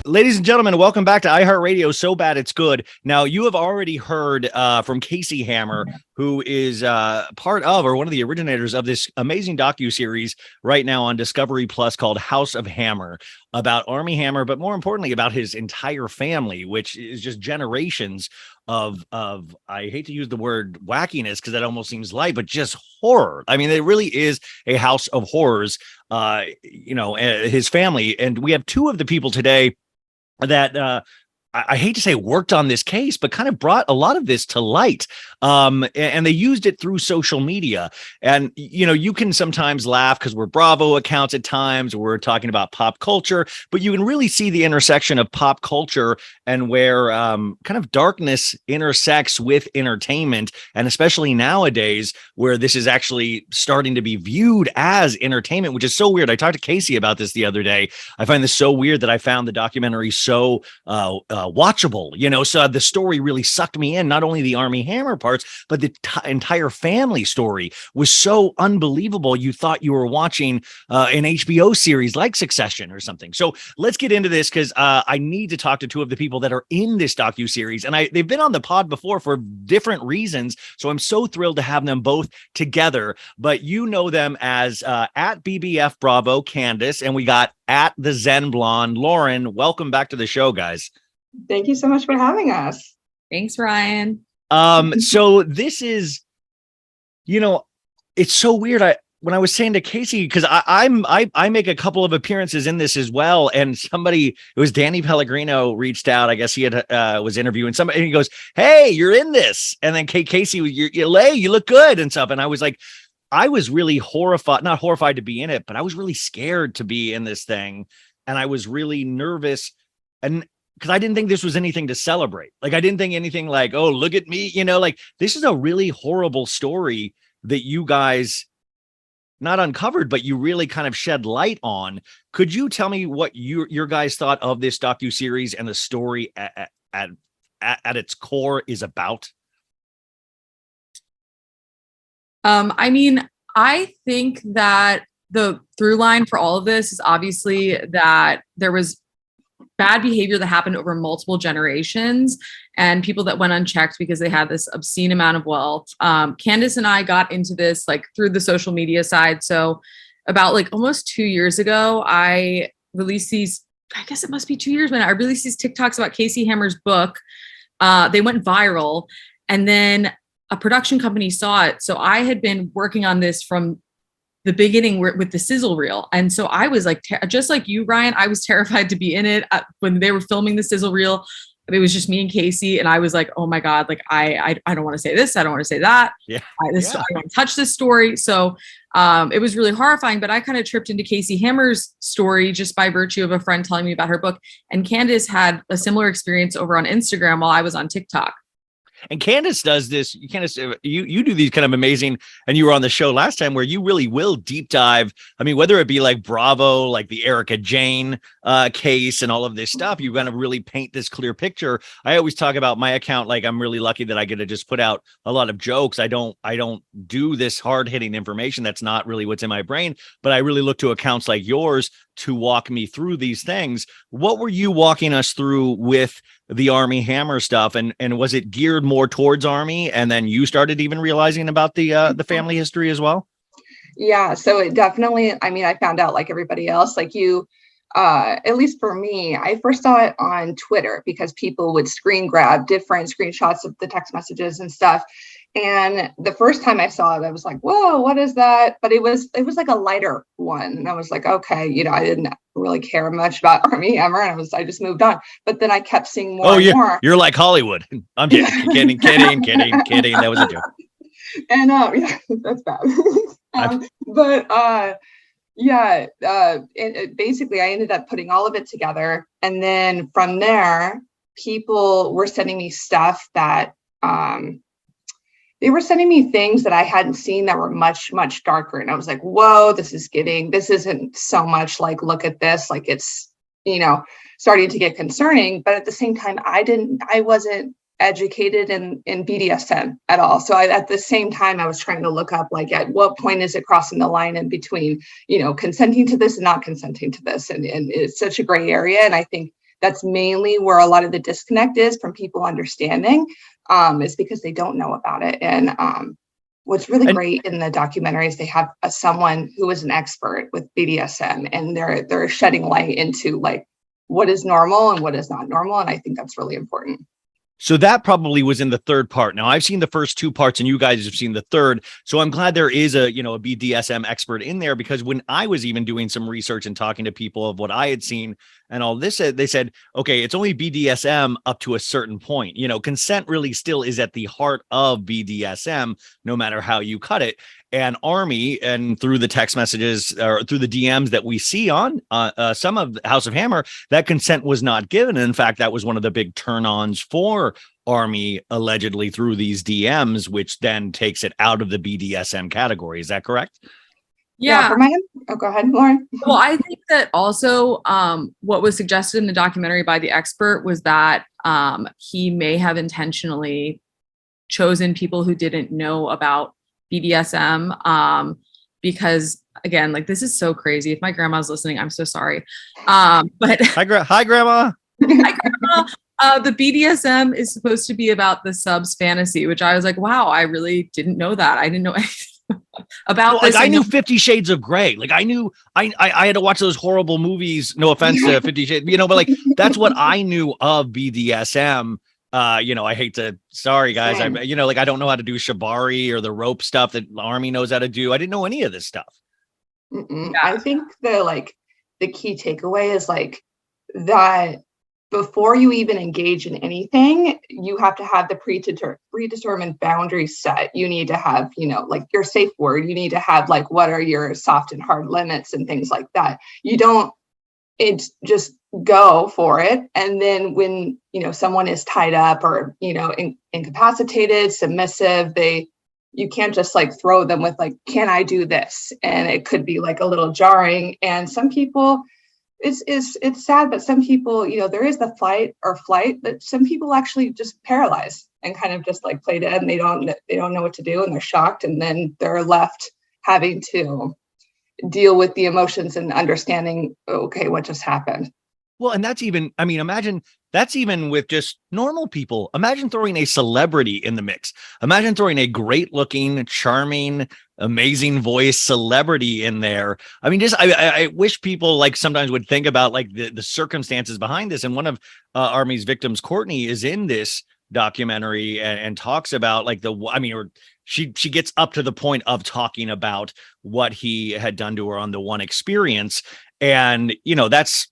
Ladies and gentlemen, welcome back to iHeartRadio. So Bad It's Good. Now, you have already heard from Casey Hammer, who is part of or one of the originators of this amazing docuseries right now on Discovery Plus called House of Hammer, about Armie Hammer, but more importantly about his entire family, which is just generations of I hate to use the word wackiness because that almost seems light, but just horror. I mean, it really is a house of horrors, his family. And we have two of the people today that I hate to say worked on this case, but kind of brought a lot of this to light. And they used it through social media. And, you can sometimes laugh because we're Bravo accounts at times, or we're talking about pop culture, but you can really see the intersection of pop culture and where kind of darkness intersects with entertainment. And especially nowadays, where this is actually starting to be viewed as entertainment, which is so weird. I talked to Casey about this the other day. I find this so weird that I found the documentary so watchable, so the story really sucked me in. Not only the Armie Hammer parts, but the entire family story was so unbelievable. You thought you were watching an HBO series like Succession or something. So let's get into this, because I need to talk to two of the people that are in this docuseries, and they've been on the pod before for different reasons. So I'm so thrilled to have them both together. But you know them as at BBF Bravo, Candice, and we got at the Zen Blonde, Lauren. Welcome back to the show, guys. Thank you so much for having us. Thanks, Ryan. So this is, it's so weird. When I was saying to Casey, because I make a couple of appearances in this as well, and it was Danny Pellegrino reached out. I guess he had was interviewing somebody, and he goes, "Hey, you're in this," and then Casey, you look good and stuff, and I was like, I was really not horrified to be in it, but I was really scared to be in this thing, and I was really nervous, and because I didn't think this was anything to celebrate. Like, I didn't think anything like, oh, look at me, like this is a really horrible story that you guys not uncovered, but you really kind of shed light on. Could you tell me what your guys thought of this docuseries and the story at its core is about? I think that the through line for all of this is obviously that there was bad behavior that happened over multiple generations and people that went unchecked because they had this obscene amount of wealth. Candice and I got into this through the social media side. So about almost 2 years ago, I released these, I guess it must be 2 years, when I released these TikToks about Casey Hammer's book. They went viral, and then a production company saw it. So I had been working on this from the beginning with the sizzle reel. And so I was just like you, Ryan, I was terrified to be in it. When they were filming the sizzle reel, it was just me and Casey. And I was like, oh my God, I don't want to say this. I don't want to say that. Yeah. I don't want to touch this story. So it was really horrifying, but I kind of tripped into Casey Hammer's story just by virtue of a friend telling me about her book. And Candice had a similar experience over on Instagram while I was on TikTok. And Candice does this. Candice, you do these kind of amazing, and you were on the show last time where you really will deep dive. I mean, whether it be like Bravo, like the Erica Jane case and all of this stuff, you kind of really paint this clear picture. I always talk about my account. Like, I'm really lucky that I get to just put out a lot of jokes. I don't do this hard hitting information. That's not really what's in my brain, but I really look to accounts like yours to walk me through these things. What were you walking us through with the Armie Hammer stuff, and was it geared more towards Armie, and then you started even realizing about the family history as well? Yeah, so it definitely, I found out like everybody else, like you, at least for me, I first saw it on Twitter because people would screen grab different screenshots of the text messages and stuff. And the first time I saw it, I was like, whoa, what is that? But it was like a lighter one. And I was like, okay, I didn't really care much about Armie Hammer, and I just moved on. But then I kept seeing more and more. You're like Hollywood. I'm kidding. That was a joke. And yeah, that's bad. Basically I ended up putting all of it together. And then from there, people were sending me stuff that, they were sending me things that I hadn't seen that were much, much darker. And I was like, whoa, this isn't so much like, look at this. Like, it's, starting to get concerning. But at the same time, I wasn't educated in BDSM at all. So at the same time, I was trying to look up, like, at what point is it crossing the line in between, consenting to this and not consenting to this. And it's such a gray area. And I think that's mainly where a lot of the disconnect is from people understanding, is because they don't know about it. And what's really great in the documentaries, they have someone who is an expert with BDSM, and they're shedding light into like what is normal and what is not normal. And I think that's really important. So that probably was in the third part. Now I've seen the first two parts and you guys have seen the third. So I'm glad there is a BDSM expert in there, because when I was even doing some research and talking to people of what I had seen and all this, they said, okay, it's only BDSM up to a certain point. Consent really still is at the heart of BDSM, no matter how you cut it. And Armie, and through the text messages or through the DMs that we see on some of House of Hammer, that consent was not given. And in fact, that was one of the big turn-ons for Armie, allegedly through these DMs, which then takes it out of the BDSM category. Is that correct? Yeah. Go ahead, Lauren. Well, I think that also what was suggested in the documentary by the expert was that he may have intentionally chosen people who didn't know about BDSM, because again, like, this is so crazy. If my grandma's listening, I'm so sorry. But hi, Grandma. Hi, Grandma. The BDSM is supposed to be about the subs fantasy, which I was like, wow, I really didn't know that. I didn't know anything about this. Like, I knew 50 Shades of Grey. Like, I knew I had to watch those horrible movies. No offense to 50 Shades, but like, that's what I knew of BDSM. I hate to, sorry guys. I don't know how to do shibari or the rope stuff that Armie knows how to do. I didn't know any of this stuff. Yeah. I think the key takeaway is like that before you even engage in anything, you have to have the predetermined boundaries set. You need to have, like your safe word. You need to have like, what are your soft and hard limits and things like that. It's just go for it. And then when, someone is tied up or, incapacitated, submissive, you can't just like throw them with like, can I do this? And it could be like a little jarring. And some people, it's sad, but some people, there is the fight or flight, but some people actually just paralyze and kind of just like play dead, and they don't know what to do, and they're shocked. And then they're left having to deal with the emotions and understanding, okay, what just happened. Well, and that's even, imagine that's even with just normal people. Imagine throwing a celebrity in the mix. Imagine throwing a great looking, charming, amazing voice celebrity in there. I wish people like sometimes would think about like the circumstances behind this. And one of Armie's victims, Courtney, is in this documentary and talks about like she gets up to the point of talking about what he had done to her on the one experience. And, that's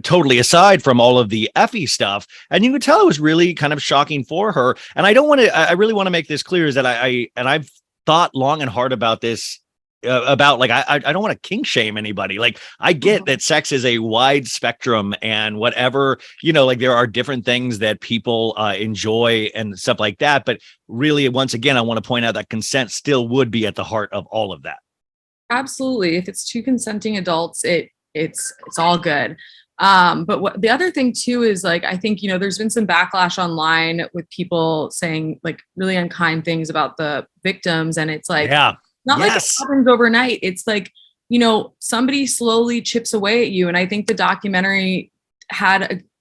totally aside from all of the Effie stuff. And you could tell it was really kind of shocking for her. And I really want to make this clear, is that I've thought long and hard about this, about like, I don't want to kink shame anybody. Like, I get that sex is a wide spectrum and whatever, like there are different things that people enjoy and stuff like that. But really, once again, I want to point out that consent still would be at the heart of all of that. Absolutely. If it's two consenting adults, it's all good. But what the other thing too is like, I think, there's been some backlash online with people saying like really unkind things about the victims. And it's like, like it happens overnight. It's like, somebody slowly chips away at you. And I think the documentary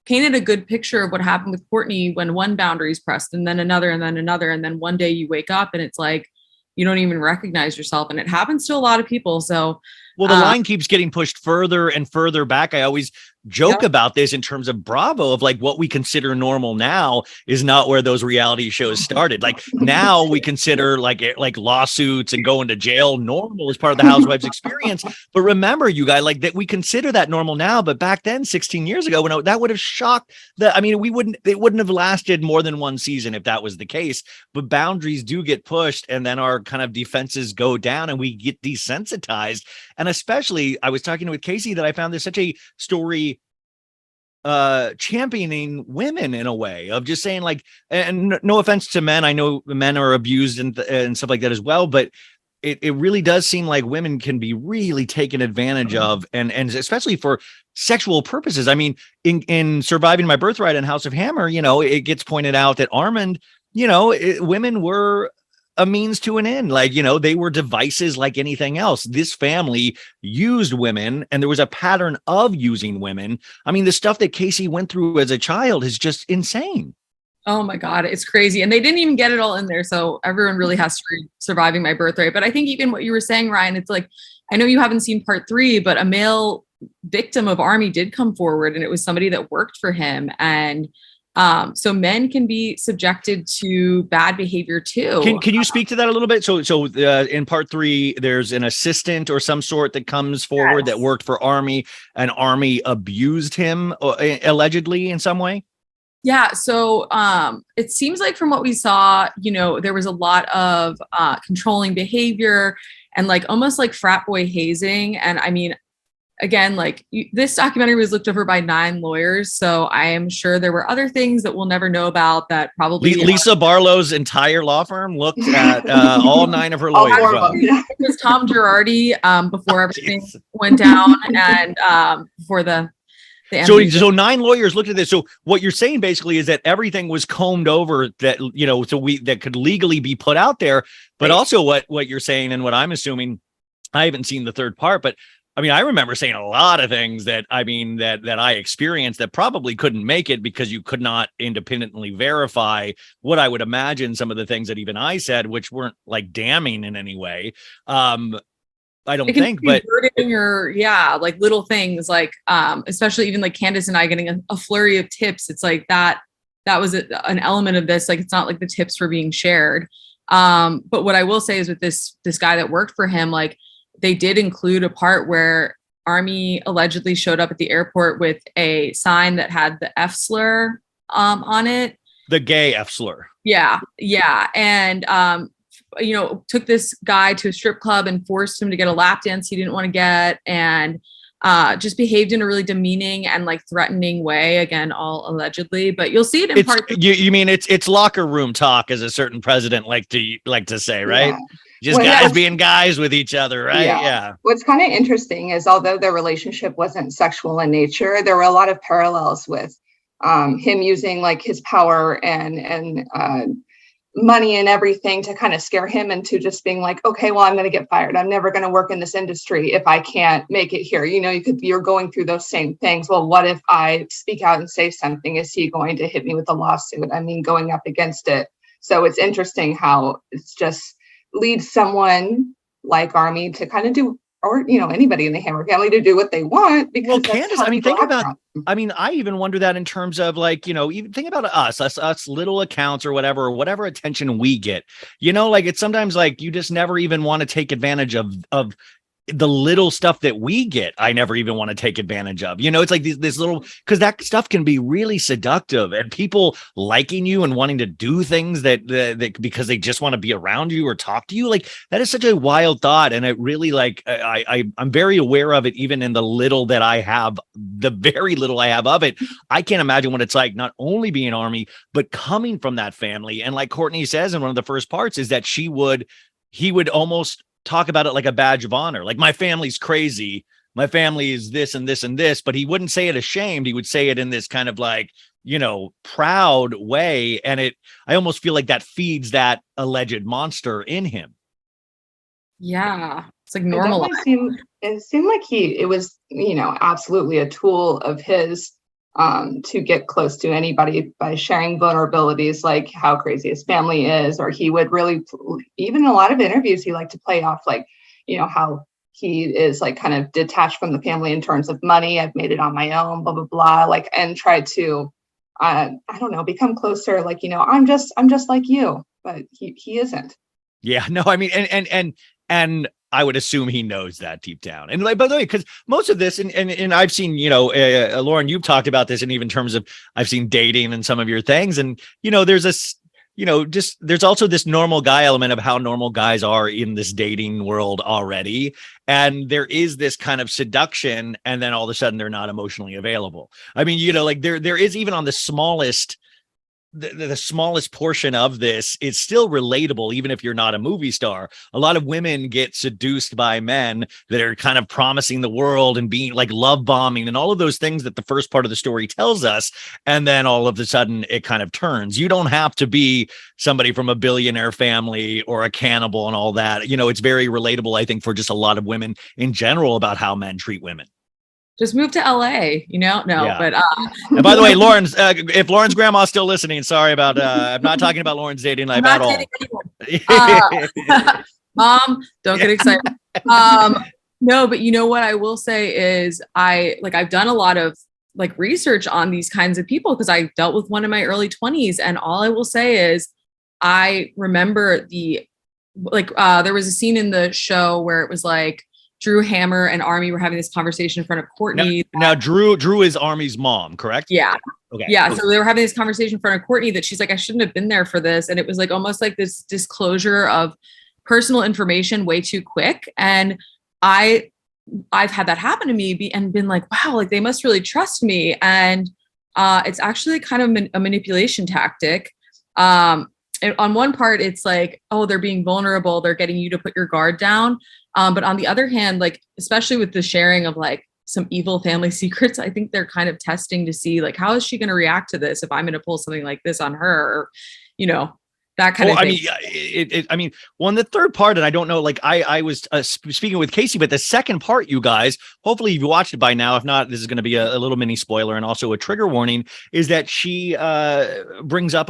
painted a good picture of what happened with Courtney when one boundary is pressed and then another and then another. And then one day you wake up and it's like, you don't even recognize yourself. And it happens to a lot of people. So, well, the line keeps getting pushed further and further back. I always joke about this in terms of Bravo, of like what we consider normal now is not where those reality shows started. Like now we consider like lawsuits and going to jail normal as part of the housewives experience. But remember, you guys, like that we consider that normal now. But back then, 16 years ago, when that would have shocked it wouldn't have lasted more than one season if that was the case. But boundaries do get pushed, and then our kind of defenses go down and we get desensitized. And especially, I was talking with Casey that I found this such a story championing women in a way of just saying like, and no offense to men, I know men are abused and stuff like that as well, but it really does seem like women can be really taken advantage of, and especially for sexual purposes. In Surviving My Birthright and House of Hammer, it gets pointed out that Armand, women were a means to an end. Like, they were devices like anything else. This family used women, and there was a pattern of using women. I mean, the stuff that Casey went through as a child is just insane. Oh my God, it's crazy. And they didn't even get it all in there. So everyone really has to read Surviving My Birthright. But I think even what you were saying, Ryan, it's like, I know you haven't seen part 3, but a male victim of Armie did come forward, and it was somebody that worked for him. And so men can be subjected to bad behavior too. Can you speak to that a little bit? So in part 3, there's an assistant or some sort that comes forward that worked for Armie, and Armie abused him allegedly in some way. Yeah. So it seems like from what we saw, there was a lot of controlling behavior and like almost like frat boy hazing. And I mean, again, like this documentary was looked over by 9 lawyers. So I am sure there were other things that we'll never know about that probably Lisa Barlow's entire law firm looked at all 9 of her lawyers. It was Tom Girardi before everything went down and before the so 9 lawyers looked at this. So what you're saying basically is that everything was combed over that, that could legally be put out there. But also what you're saying, and what I'm assuming, I haven't seen the 3rd part, but I mean, I remember saying a lot of things that I experienced that probably couldn't make it because you could not independently verify what I would imagine some of the things that even I said, which weren't like damning in any way. I don't think, but like little things like, especially even like Candice and I getting a flurry of tips. It's like that was an element of this. Like, it's not like the tips were being shared. But what I will say is with this guy that worked for him, like they did include a part where Armie allegedly showed up at the airport with a sign that had the F slur, on it. The gay F slur. Yeah. Yeah. And, took this guy to a strip club and forced him to get a lap dance he didn't want to get, and just behaved in a really demeaning and like threatening way. Again, all allegedly, but you'll see it in part. You mean it's locker room talk, as a certain president like to say, right? Yeah. Just guys being guys with each other, right? Yeah. What's kind of interesting is, although their relationship wasn't sexual in nature, there were a lot of parallels with him using like his power and money and everything to kind of scare him into just being like, okay, well, I'm going to get fired. I'm never going to work in this industry if I can't make it here. You're going through those same things. Well, what if I speak out and say something? Is he going to hit me with a lawsuit? I mean, going up against it. So it's interesting how it's just leads someone like Armie to kind of do, or anybody in the Hammer family, to do what they want. Because well, Candice, I mean, think about. I mean, I even wonder that in terms of like, even think about us little accounts or whatever attention we get. Like it's sometimes like you just never even want to take advantage of the little stuff that we get. I never even want to take advantage of. It's like this little, because that stuff can be really seductive, and people liking you and wanting to do things that because they just want to be around you or talk to you. Like that is such a wild thought, and it really like I'm very aware of it, even in the little that I have, the very little I have of it. I can't imagine what it's like not only being Armie, but coming from that family. And like Courtney says in one of the first parts, is that he would almost talk about it like a badge of honor. Like, my family's crazy. My family is this and this and this, but he wouldn't say it ashamed. He would say it in this kind of like, proud way. And I almost feel like that feeds that alleged monster in him. Yeah. It's like normal. It seemed like it was, absolutely a tool of his to get close to anybody by sharing vulnerabilities, like how crazy his family is. Or he would really, even in a lot of interviews, he liked to play off like, how he is like kind of detached from the family in terms of money. I've made it on my own, blah, blah, blah. Like, and try to, I don't know, become closer. Like, I'm just like you, but he isn't. Yeah, no, I mean, and I would assume he knows that deep down. And like, by the way, because most of this, and I've seen, Lauren, you've talked about this, and even in terms of, I've seen dating and some of your things, and there's there's also this normal guy element of how normal guys are in this dating world already. And there is this kind of seduction, and then all of a sudden they're not emotionally available. I mean, like there is, even on the smallest the smallest portion of this, it's still relatable, even if you're not a movie star. A lot of women get seduced by men that are kind of promising the world and being like love bombing and all of those things that the first part of the story tells us. And then all of a sudden it kind of turns. You don't have to be somebody from a billionaire family or a cannibal and all that. You know, it's very relatable, I think, for just a lot of women in general about how men treat women. Just move to LA, you know? No, Yeah. but and by the way, Lauren's if Lauren's grandma's still listening, sorry about I'm not talking about Lauren's dating life at all. Mom, don't get excited. No, but you know what I will say is I've done a lot of like research on these kinds of people because I dealt with one in my early 20s, and all I will say is I remember there was a scene in the show where it was like Drew Hammer and Armie were having this conversation in front of Courtney. Now Drew is Armie's mom, correct? Yeah. Okay. Yeah. So they were having this conversation in front of Courtney that she's like, I shouldn't have been there for this. And it was like almost like this disclosure of personal information way too quick. And I've had that happen to me and been like, wow, like they must really trust me. And it's actually kind of a manipulation tactic. And on one part, it's like, oh, they're being vulnerable. They're getting you to put your guard down. But on the other hand, like, especially with the sharing of like some evil family secrets, I think they're kind of testing to see like, how is she going to react to this if I'm going to pull something like this on her, or, you know, that kind of thing. The third part, and I don't know, like I was speaking with Casey, but the second part, you guys, hopefully you've watched it by now. If not, this is going to be a little mini spoiler and also a trigger warning, is that she brings up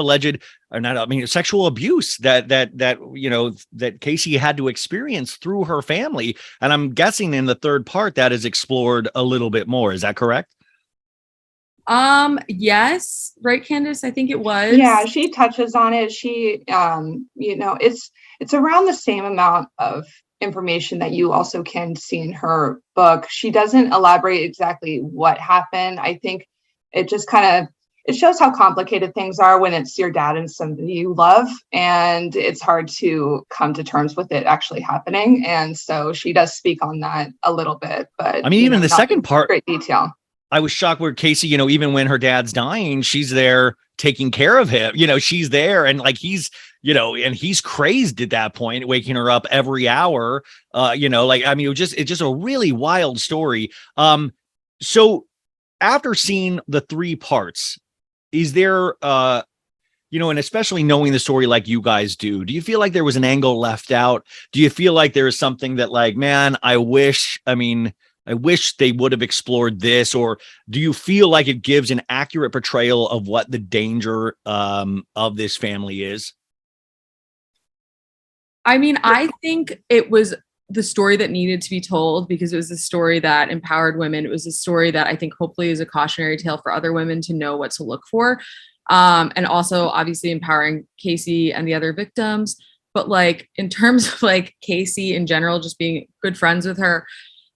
sexual abuse that Casey had to experience through her family. And I'm guessing in the third part that is explored a little bit more. Is that correct? Yes. Right, Candice? I think it was. Yeah, she touches on it. She, it's around the same amount of information that you also can see in her book. She doesn't elaborate exactly what happened. I think it just it shows how complicated things are when it's your dad and somebody you love, and it's hard to come to terms with it actually happening. And so she does speak on that a little bit, but I mean, even the second part, great detail. I was shocked where Casey, even when her dad's dying, she's there taking care of him. She's there, and like he's crazed at that point, waking her up every hour. It's just a really wild story. So after seeing the three parts, is there and especially knowing the story like you guys do you feel like there was an angle left out? Do you feel like there is something that like, man, I wish they would have explored this? Or do you feel like it gives an accurate portrayal of what the danger of this family is? I mean, I think it was the story that needed to be told because it was a story that empowered women. It was a story that I think hopefully is a cautionary tale for other women to know what to look for. And also obviously empowering Casey and the other victims. But like in terms of like Casey in general, just being good friends with her,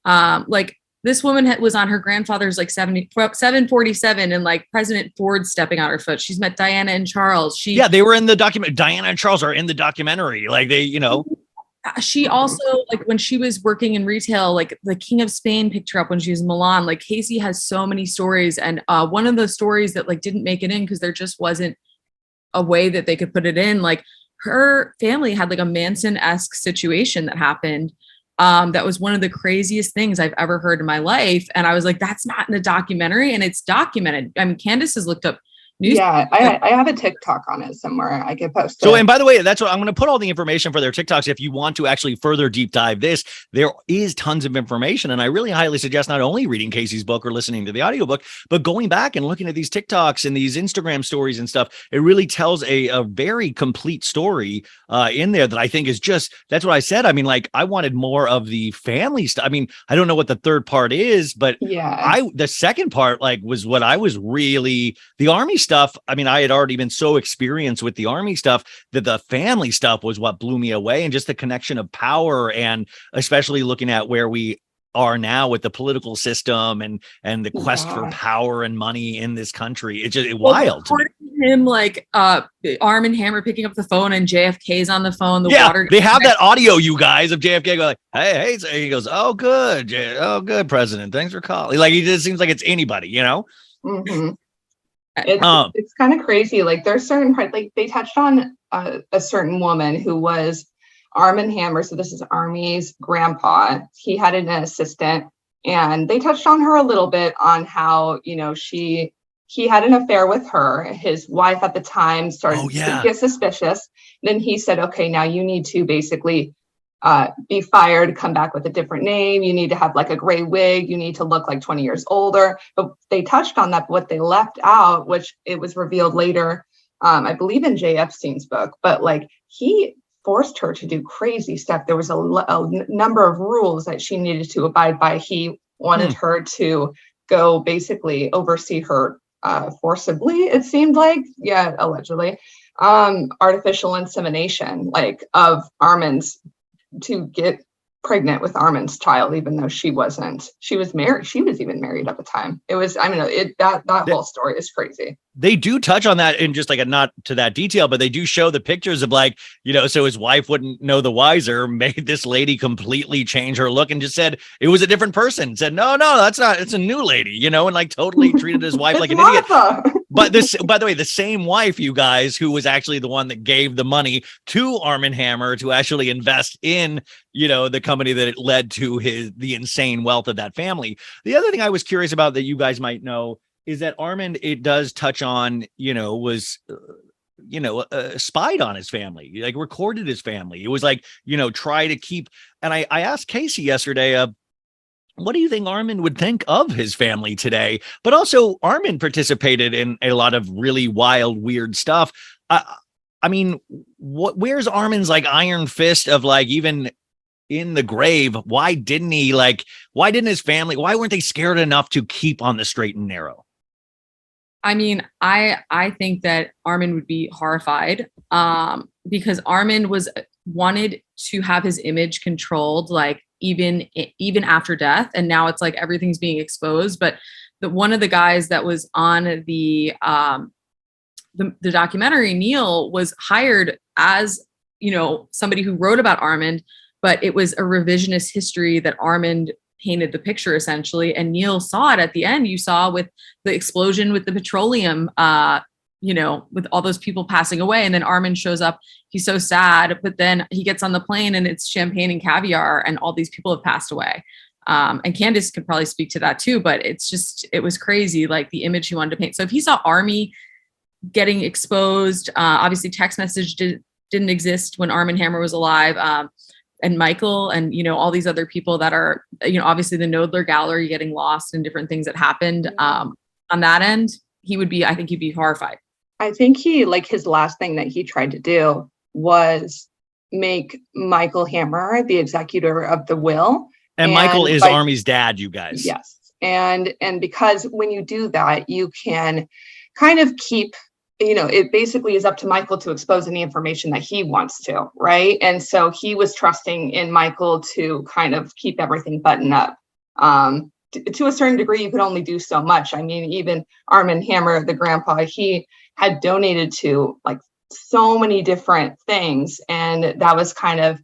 like this woman was on her grandfather's like 747 and like President Ford stepping on her foot. She's met Diana and Charles. They were in the document. Diana and Charles are in the documentary. Like she also, like when she was working in retail, like the King of Spain picked her up when she was in Milan. Like Casey has so many stories. And one of the stories that like didn't make it in because there just wasn't a way that they could put it in. Like her family had like a Manson-esque situation that happened. That was one of the craziest things I've ever heard in my life. And I was like, that's not in a documentary, and it's documented. I mean, Candice has looked up news. Yeah, I have a TikTok on it somewhere. I can post it. So, and by the way, that's what I'm going to put all the information for their TikToks. If you want to actually further deep dive this, there is tons of information. And I really highly suggest not only reading Casey's book or listening to the audiobook, but going back and looking at these TikToks and these Instagram stories and stuff. It really tells a very complete story in there that I think is that's what I said. I mean, like I wanted more of the family stuff. I mean, I don't know what the third part is, but the second part was what I was really, the Armie stuff. I mean, I had already been so experienced with the Armie stuff that the family stuff was what blew me away, and just the connection of power, and especially looking at where we are now with the political system and the quest for power and money in this country. It's just wild. Him like Arm and Hammer picking up the phone and JFK's on the phone. They have that audio, you guys, of JFK going like, hey, so he goes, oh good, President, thanks for calling. Like he just seems like it's anybody, Mm-hmm. It's kind of crazy. Like there's certain parts, like they touched on a certain woman who was Armie Hammer. So this is Armie's grandpa. He had an assistant, and they touched on her a little bit on how, you know, he had an affair with her. His wife at the time started to get suspicious. Then he said, okay, now you need to basically be fired, come back with a different name. You need to have like a gray wig. You need to look like 20 years older. But they touched on that. But what they left out, which it was revealed later, I believe in Jay Epstein's book, but like he forced her to do crazy stuff. There was a number of rules that she needed to abide by. He wanted her to go basically oversee her forcibly, it seemed like, allegedly, artificial insemination, like of Armin's, to get pregnant with Armin's child, even though she wasn't. She was married. She was even married at the time. It was, I mean, that whole story is crazy. They do touch on that in just like not to that detail, but they do show the pictures of like, you know, so his wife wouldn't know the wiser, made this lady completely change her look and just said it was a different person. Said, no, that's not, it's a new lady, you know, and like totally treated his wife like an idiot. But this, by the way, the same wife, you guys, who was actually the one that gave the money to Armie Hammer to actually invest in, you know, the company that it led to the insane wealth of that family. The other thing I was curious about that you guys might know is that Armand, it does touch on, you know, was, spied on his family, like recorded his family. It was like, you know, try to keep. And I asked Casey yesterday, what do you think Armand would think of his family today? But also Armand participated in a lot of really wild, weird stuff. I mean, where's Armand's like iron fist of like, even in the grave? Why didn't his family, why weren't they scared enough to keep on the straight and narrow? I mean, I think that Armand would be horrified because Armand wanted to have his image controlled, like even after death. And now it's like everything's being exposed. But one of the guys that was on the documentary, Neil, was hired as, you know, somebody who wrote about Armand, but it was a revisionist history that Armand painted the picture essentially. And Neil saw it at the end. You saw with the explosion with the petroleum, you know, with all those people passing away. And then Armand shows up. He's so sad, but then he gets on the plane and it's champagne and caviar and all these people have passed away. And Candice could probably speak to that too, but it was crazy, like the image he wanted to paint. So if he saw Armie getting exposed, obviously text message didn't exist when Armie Hammer was alive. And Michael and, you know, all these other people that are, you know, obviously the Knoedler gallery getting lost and different things that happened on that end, I think he'd be horrified. I think his last thing that he tried to do was make Michael Hammer the executor of the will. And Michael is Armie's dad, you guys. Yes. And because when you do that, you can kind of keep, you know, it basically is up to Michael to expose any information that he wants to, right? And so he was trusting in Michael to kind of keep everything buttoned up. To a certain degree, you could only do so much. I mean, even Armie Hammer, the grandpa, he had donated to like so many different things. And that was kind of,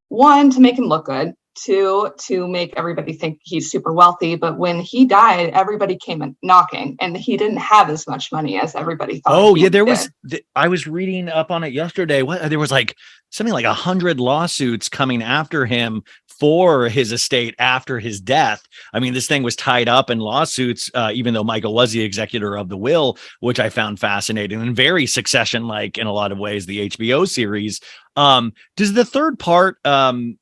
one, to make him look good, two, to make everybody think he's super wealthy. But when he died, everybody came knocking, and he didn't have as much money as everybody thought. Oh yeah, I was reading up on it yesterday. There was like something like 100 lawsuits coming after him for his estate after his death. I mean, this thing was tied up in lawsuits, even though Michael was the executor of the will, which I found fascinating and very Succession-like in a lot of ways, the HBO series. Does the third part, I'm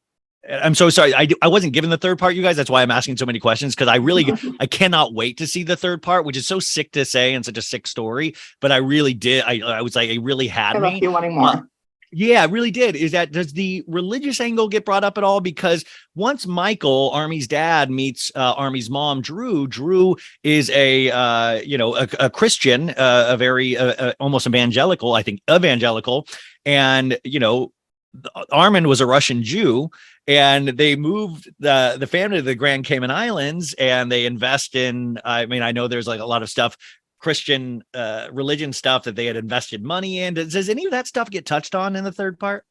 so sorry. I wasn't given the third part, you guys. That's why I'm asking so many questions, because I cannot wait to see the third part, which is so sick to say and such a sick story. But I really did. I was like, it really had me. You wanting more. Yeah, it really did. Does the religious angle get brought up at all? Because once Michael, Armie's dad, meets Armie's mom, Drew is a Christian, a very almost evangelical, and Armand was a Russian Jew, and they moved the family to the Grand Cayman Islands, and they invest in, I mean, I know there's like a lot of stuff, Christian religion stuff that they had invested money in. Does any of that stuff get touched on in the third part?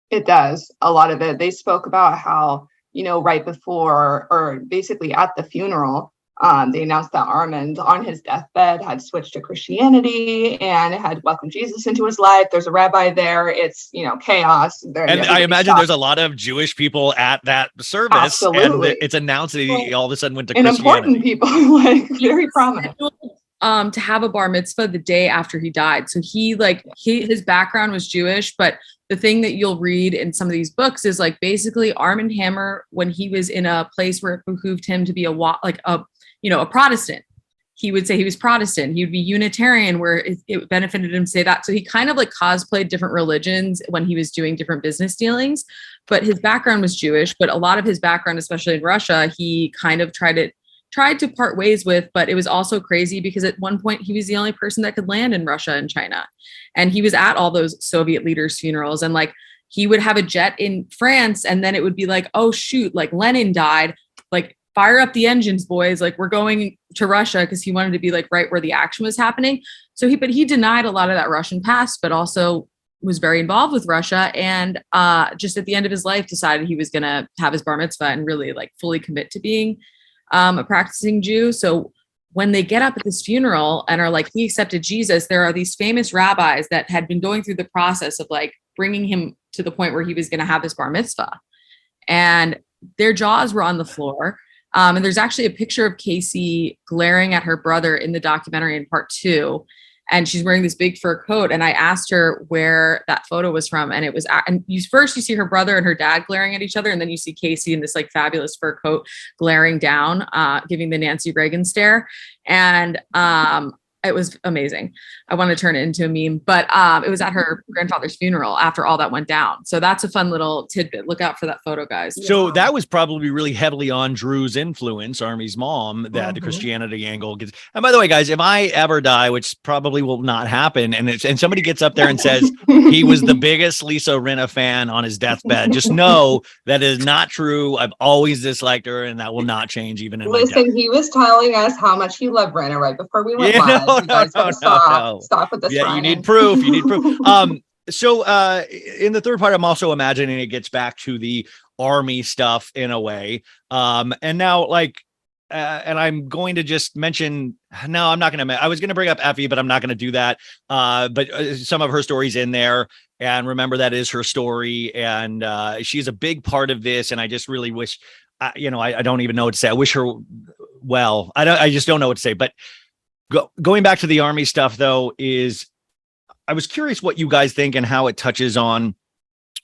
It does. A lot of it. They spoke about how, right before, or basically at the funeral, They announced that Armand on his deathbed had switched to Christianity and had welcomed Jesus into his life. There's a rabbi there. It's, chaos. And I imagine there's a lot of Jewish people at that service. Absolutely. And it's announced that he all of a sudden went to and Christianity. Important people, like very prominent. To have a bar mitzvah the day after he died. So his background was Jewish, but the thing that you'll read in some of these books is like basically Armie Hammer, when he was in a place where it behooved him to be a Protestant, he would say he was Protestant. He would be Unitarian, where it benefited him to say that. So he kind of like cosplayed different religions when he was doing different business dealings, but his background was Jewish. But a lot of his background, especially in Russia, he kind of tried to part ways with, but it was also crazy because at one point he was the only person that could land in Russia and China. And he was at all those Soviet leaders' funerals, and like he would have a jet in France, and then it would be like, oh shoot, like Lenin died, like fire up the engines, boys, like we're going to Russia, because he wanted to be like right where the action was happening. So he denied a lot of that Russian past, but also was very involved with Russia, and just at the end of his life decided he was going to have his bar mitzvah and really like fully commit to being a practicing Jew. So when they get up at this funeral and are like, he accepted Jesus, there are these famous rabbis that had been going through the process of like bringing him to the point where he was going to have his bar mitzvah, and their jaws were on the floor. And there's actually a picture of Casey glaring at her brother in the documentary in part 2. And she's wearing this big fur coat. And I asked her where that photo was from. And it was, and you see her brother and her dad glaring at each other. And then you see Casey in this like fabulous fur coat glaring down, giving the Nancy Reagan stare. And it was amazing. I want to turn it into a meme, but it was at her grandfather's funeral after all that went down. So that's a fun little tidbit. Look out for that photo, guys. So that was probably really heavily on Drew's influence, Armie's mom, that the Christianity angle gets. And by the way, guys, if I ever die, which probably will not happen, and somebody gets up there and says he was the biggest Lisa Rinna fan on his deathbed, just know that is not true. I've always disliked her, and that will not change even in my death. He was telling us how much he loved Rinna right before we went live. No. Stop with this. Yeah, Ryan. you need proof. So in the third part, I'm also imagining it gets back to the Armie stuff in a way. And now and I'm going to just mention, no, I'm not going to, I was going to bring up Effie, but I'm not going to do that. But some of her stories in there, and remember that is her story. And she's a big part of this. And I just really wish, I don't even know what to say. I wish her well. I just don't know what to say, but going back to the Armie stuff, though, I was curious what you guys think and how it touches on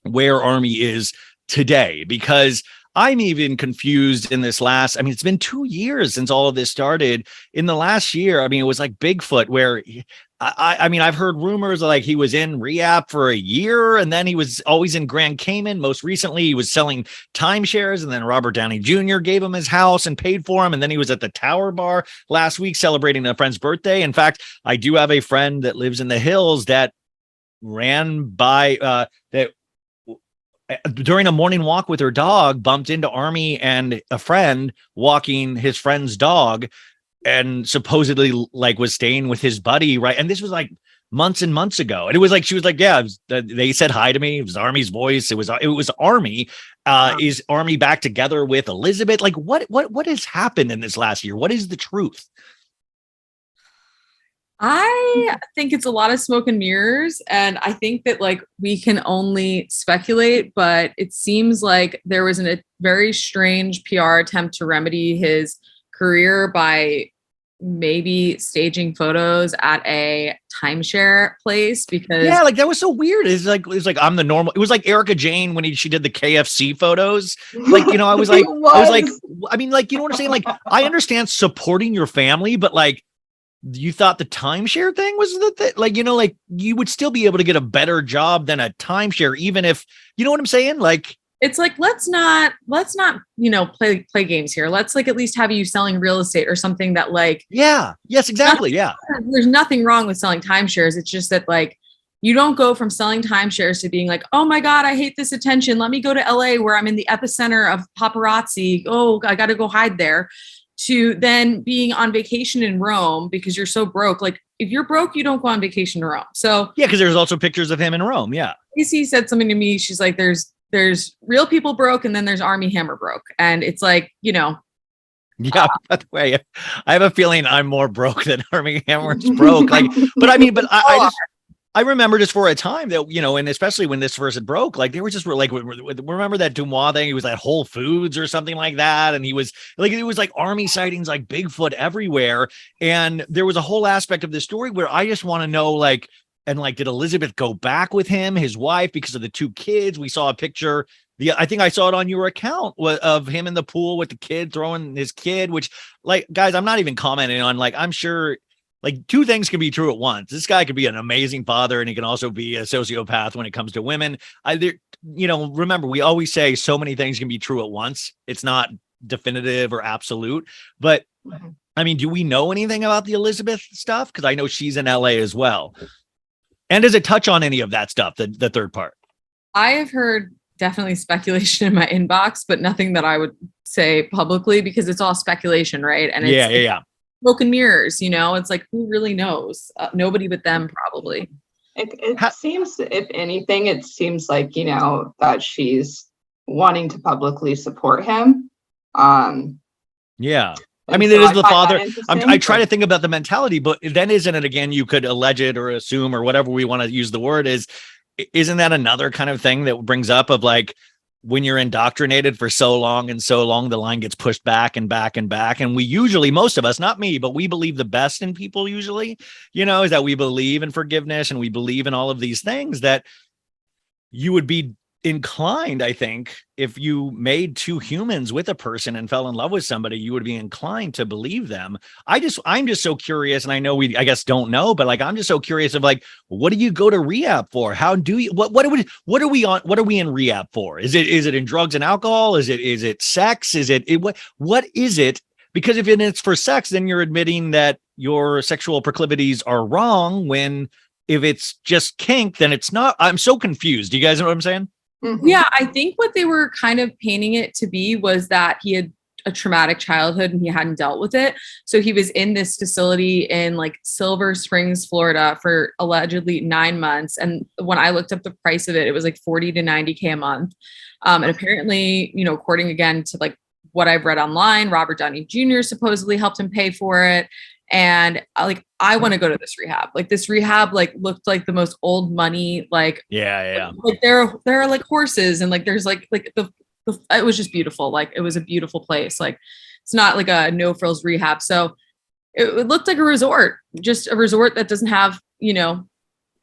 where Armie is today, because I'm even confused in this it's been 2 years since all of this started. In the last year, it was like Bigfoot, where I've heard rumors like he was in rehab for a year, and then he was always in Grand Cayman. Most recently, he was selling timeshares, and then Robert Downey Jr. gave him his house and paid for him. And then he was at the Tower Bar last week celebrating a friend's birthday. In fact, I do have a friend that lives in the hills that ran by that during a morning walk with her dog, bumped into Armie and a friend walking his friend's dog, and supposedly was staying with his buddy. Right. And this was like months and months ago. And it was like, she was like, yeah, they said hi to me. It was Armie's voice. It was Armie. Is Armie back together with Elizabeth? Like what has happened in this last year? What is the truth? I think it's a lot of smoke and mirrors. And I think that we can only speculate, but it seems like there was a very strange PR attempt to remedy his career by maybe staging photos at a timeshare place, because that was so weird. It's like I'm the normal. It was like Erica Jane when she did the KFC photos. I was like, you know what I'm saying? I understand supporting your family, but you thought the timeshare thing was you would still be able to get a better job than a timeshare, even if, you know what I'm saying? It's let's not play games here. Let's at least have you selling real estate or something that yes, exactly. Yeah. There's nothing wrong with selling timeshares. It's just that you don't go from selling timeshares to being oh my God, I hate this attention. Let me go to LA where I'm in the epicenter of paparazzi. Oh, I got to go hide there, to then being on vacation in Rome because you're so broke. If you're broke, you don't go on vacation to Rome. So yeah, because there's also pictures of him in Rome. Yeah. Casey said something to me. She's like, there's real people broke, and then there's Armie Hammer broke. And it's Yeah, by the way, I have a feeling I'm more broke than Armie Hammer's broke. Like, but I mean, but I remember just for a time that, and especially when this first broke, like they were just like, remember that Dumois thing? He was at Whole Foods or something like that. And he was like, it was like Armie sightings, like Bigfoot everywhere. And there was a whole aspect of the story where I just want to know, like, and like, did Elizabeth go back with him, his wife, because of the two kids? We saw a picture. I think I saw it on your account of him in the pool with the kid throwing his kid, which, like, guys, I'm not even commenting on, like, I'm sure like two things can be true at once. This guy could be an amazing father and he can also be a sociopath when it comes to women. Remember, we always say so many things can be true at once. It's not definitive or absolute, but I mean, do we know anything about the Elizabeth stuff? Because I know she's in LA as well. And does it touch on any of that stuff, the third part? I have heard definitely speculation in my inbox, but nothing that I would say publicly because it's all speculation, right? And it's, yeah. Smoke and mirrors, it's like, who really knows? Nobody but them, probably. It seems, if anything, it seems like, that she's wanting to publicly support him. Yeah. I mean, it is the father. I try to think about the mentality, but then isn't it, again, you could allege it or assume or whatever we want to use the word isn't that another kind of thing that brings up of like, when you're indoctrinated for so long, the line gets pushed back and back and back. And we usually, most of us, not me, but we believe the best in people usually, is that we believe in forgiveness and we believe in all of these things that you would be inclined, I think, if you made two humans with a person and fell in love with somebody, you would be inclined to believe them. I'm just so curious. And I know I guess don't know, but like, I'm just so curious of like, what do you go to rehab for? How do you, what are we in rehab for? Is it in drugs and alcohol? Is it sex? What is it? Because if it's for sex, then you're admitting that your sexual proclivities are wrong. If it's just kink, then it's not. I'm so confused. Do you guys know what I'm saying? Mm-hmm. Yeah, I think what they were kind of painting it to be was that he had a traumatic childhood and he hadn't dealt with it. So he was in this facility in like Silver Springs, Florida for allegedly 9 months. And when I looked up the price of it, it was like 40 to 90K a month. And apparently, according again to like what I've read online, Robert Downey Jr. supposedly helped him pay for it. And I want to go to this rehab. Like this rehab, like looked like the most old money, like, yeah. Like there are like horses and like, there's like the it was just beautiful. Like it was a beautiful place. Like it's not like a no frills rehab. So it looked like a resort, just a resort that doesn't have,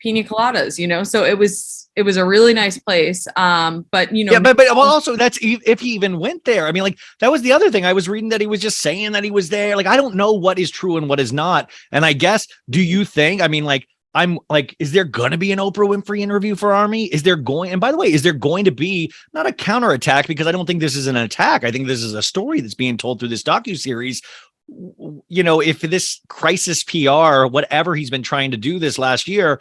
pina coladas, so it was a really nice place. But but also that's if he even went there. I mean, like that was the other thing. I was reading that he was just saying that he was there. Like, I don't know what is true and what is not. And I guess, do you think, I mean, like, I'm like, is there going to be an Oprah Winfrey interview for Armie? And by the way, is there going to be not a counterattack? Because I don't think this is an attack. I think this is a story that's being told through this docuseries. If this crisis PR, whatever he's been trying to do this last year,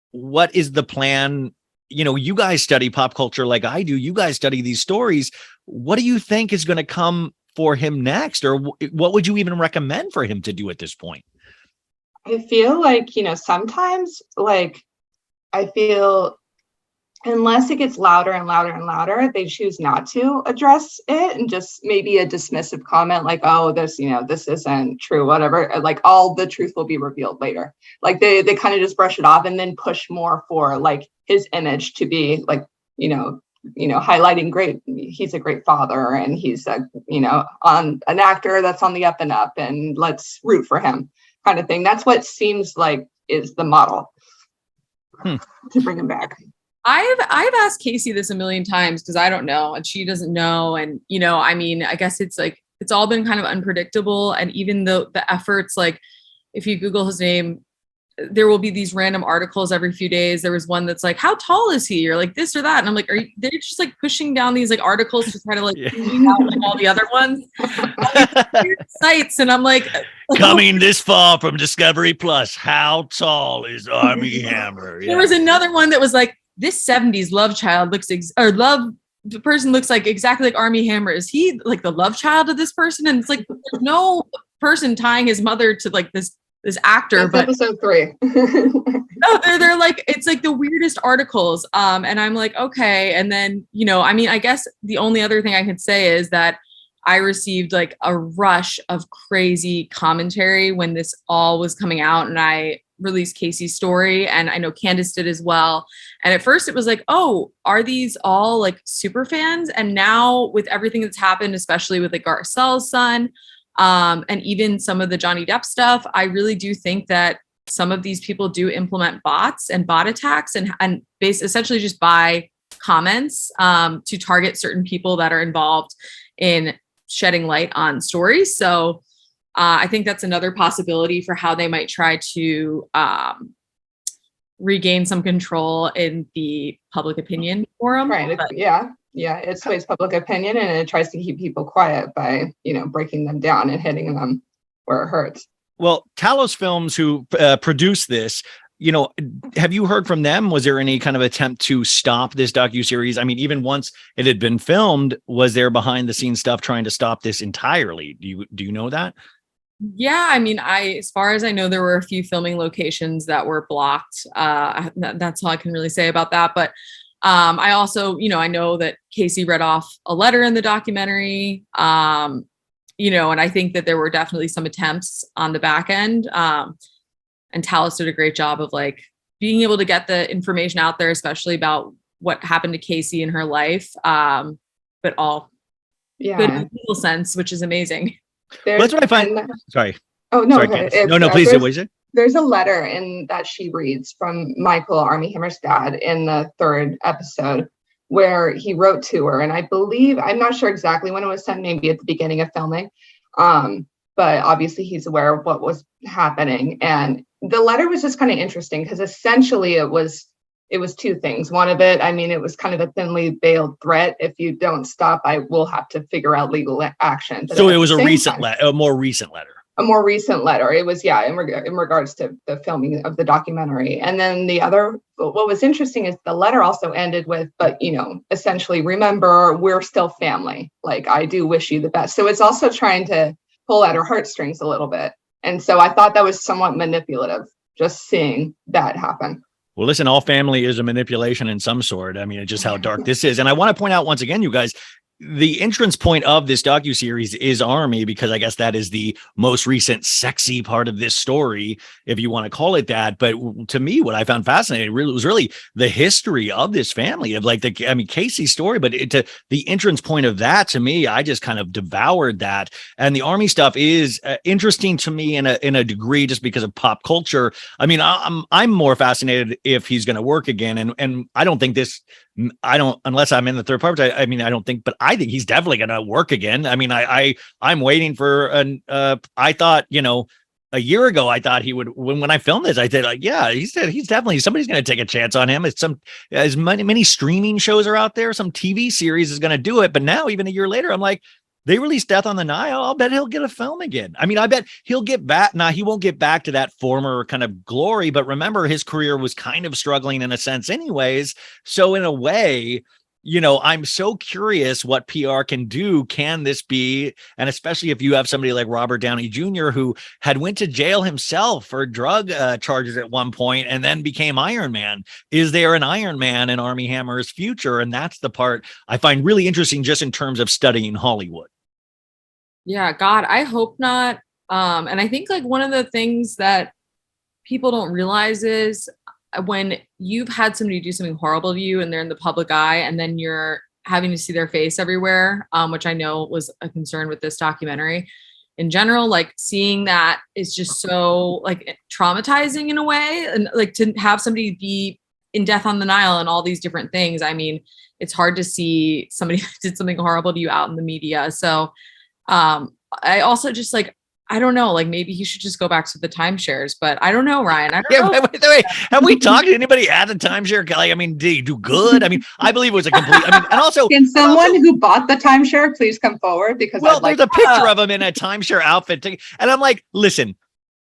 what is the plan? You guys study pop culture like I do. You guys study these stories. What do you think is going to come for him next? Or what would you even recommend for him to do at this point? I feel like, sometimes like, I feel unless it gets louder and louder and louder, they choose not to address it and just maybe a dismissive comment like, oh, this isn't true, whatever. Like all the truth will be revealed later. Like they kind of just brush it off and then push more for like his image to be like, highlighting he's a great father and he's on an actor that's on the up and up and let's root for him kind of thing. That's what seems like is the model to bring him back. I've asked Casey this a million times because I don't know and she doesn't know. And, I guess it's like, it's all been kind of unpredictable. And even though the efforts, like if you Google his name, there will be these random articles every few days. There was one that's like, how tall is he? Or like this or that. And I'm like, they're just like pushing down these like articles to try to like, out like all the other ones. Sites. And I'm like, coming this fall from Discovery Plus, how tall is Armie Hammer? Yeah. There was another one that was like, this 70s love child the person looks like exactly like Armie Hammer. Is he like the love child of this person? And it's like, there's no person tying his mother to like this actor. That's but episode 3. No, they're like, it's like the weirdest articles. And I'm like, okay. And then, I guess the only other thing I could say is that I received like a rush of crazy commentary when this all was coming out, and I released Casey's story, and I know Candice did as well. And at first it was like, oh, are these all like super fans? And now with everything that's happened, especially with like Garcelle's son, and even some of the Johnny Depp stuff, I really do think that some of these people do implement bots and bot attacks and essentially just buy comments to target certain people that are involved in shedding light on stories. So I think that's another possibility for how they might try to regain some control in the public opinion forum. Right. It sways public opinion, and it tries to keep people quiet by, breaking them down and hitting them where it hurts. Well, Talos Films, who produced this, have you heard from them? Was there any kind of attempt to stop this docuseries? I mean, even once it had been filmed, was there behind the scenes stuff trying to stop this entirely? Do you know that? Yeah, I mean, as far as I know, there were a few filming locations that were blocked. That's all I can really say about that. But I also, I know that Casey read off a letter in the documentary, and I think that there were definitely some attempts on the back end. And Talos did a great job of like being able to get the information out there, especially about what happened to Casey in her life, but all good in a legal sense, which is amazing. That's what I find. Sorry. Oh, no. Sorry, no, please. What is it? There's a letter in that she reads from Michael, Armie Hammer's dad, in the 3rd episode, where he wrote to her. And I believe, I'm not sure exactly when it was sent, maybe at the beginning of filming. But obviously he's aware of what was happening. And the letter was just kind of interesting because essentially it was 2 things. One of it, I mean, it was kind of a thinly veiled threat. If you don't stop, I will have to figure out legal action. But so it was a more recent letter. A more recent letter. It was, in regards to the filming of the documentary. And then what was interesting is the letter also ended with, but, essentially, remember, we're still family. Like, I do wish you the best. So it's also trying to pull at her heartstrings a little bit. And so I thought that was somewhat manipulative, just seeing that happen. Well, listen, all family is a manipulation in some sort. I mean, it's just how dark this is. And I want to point out once again, you guys, the entrance point of this docuseries is Armie, because I guess that is the most recent sexy part of this story, if you want to call it that. But to me, what I found fascinating was really the history of this family, of Casey's story. But the entrance point of that, to me, I just kind of devoured that. And the Armie stuff is interesting to me in a degree, just because of pop culture. I mean, I'm more fascinated if he's going to work again, and I don't think this. I don't, unless I'm in the 3rd part. I mean, I don't think, but I think he's definitely going to work again. I mean, I'm waiting for I thought, a year ago, I thought he would, when I filmed this, I said, like, yeah, he's definitely, somebody's going to take a chance on him. It's as many streaming shows are out there, some TV series is going to do it. But now, even a year later, I'm like, they released Death on the Nile. I'll bet he'll get a film again. I mean, I bet he'll get back. Now, he won't get back to that former kind of glory, but remember, his career was kind of struggling in a sense anyways. So in a way, I'm so curious what PR can do. Can this be, and especially if you have somebody like Robert Downey Jr., who had went to jail himself for drug charges at one point and then became Iron Man. Is there an Iron Man in Armie Hammer's future? And that's the part I find really interesting, just in terms of studying Hollywood. Yeah, God, I hope not. And I think like one of the things that people don't realize is when you've had somebody do something horrible to you and they're in the public eye, and then you're having to see their face everywhere, which I know was a concern with this documentary in general, like seeing that is just so like traumatizing in a way. And like to have somebody be in Death on the Nile and all these different things. I mean, it's hard to see somebody that did something horrible to you out in the media. So I also just like, I don't know, like maybe he should just go back to the timeshares, but I don't know, Ryan. I don't know. Wait, have we talked to anybody at the timeshare? Like, I mean, did he do good? I mean, I believe it was a complete, and also. Can someone who bought the timeshare please come forward? Because there's a picture of him in a timeshare outfit. And I'm like, listen,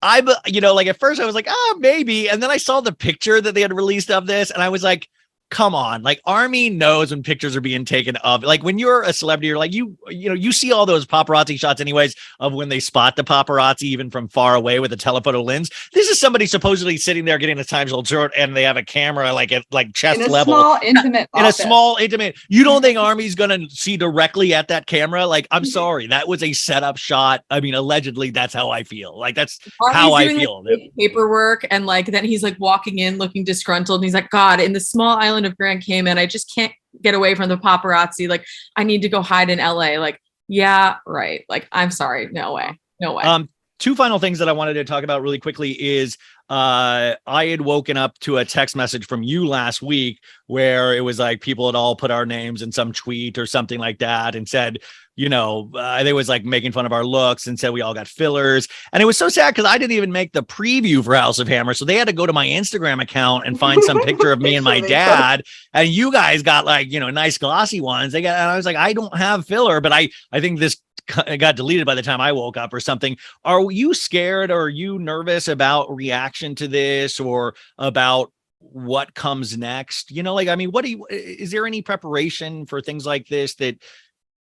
like at first I was like, maybe. And then I saw the picture that they had released of this and I was like, come on, like Armie knows when pictures are being taken of, like when you're a celebrity, you're like, you know, you see all those paparazzi shots anyways of when they spot the paparazzi even from far away with a telephoto lens. This is somebody supposedly sitting there getting a Times World shirt and they have a camera like at like chest in a level. small, intimate In office. a small, intimate, you don't think Armie's going to see directly at that camera? Like, I'm sorry, that was a setup shot. I mean, allegedly, that's how I feel. Like, that's how I feel. Like, paperwork, and like then he's like walking in looking disgruntled, and he's like, God, in the small island of Grand Cayman, I just can't get away from the paparazzi. Like, I need to go hide in LA. Like, yeah, right. Like, I'm sorry, no way. Two final things that I wanted to talk about really quickly is I had woken up to a text message from you last week where it was like people had all put our names in some tweet or something like that and said, you know, they was like making fun of our looks and said we all got fillers. And it was so sad because I didn't even make the preview for House of Hammer. So they had to go to my Instagram account and find some picture of me and my dad. And you guys got like, you know, nice glossy ones. And I was like, I don't have filler, but I think this got deleted by the time I woke up or something. Are you scared or are you nervous about reaction to this or about what comes next? You know, like, I mean, is there any preparation for things like this that,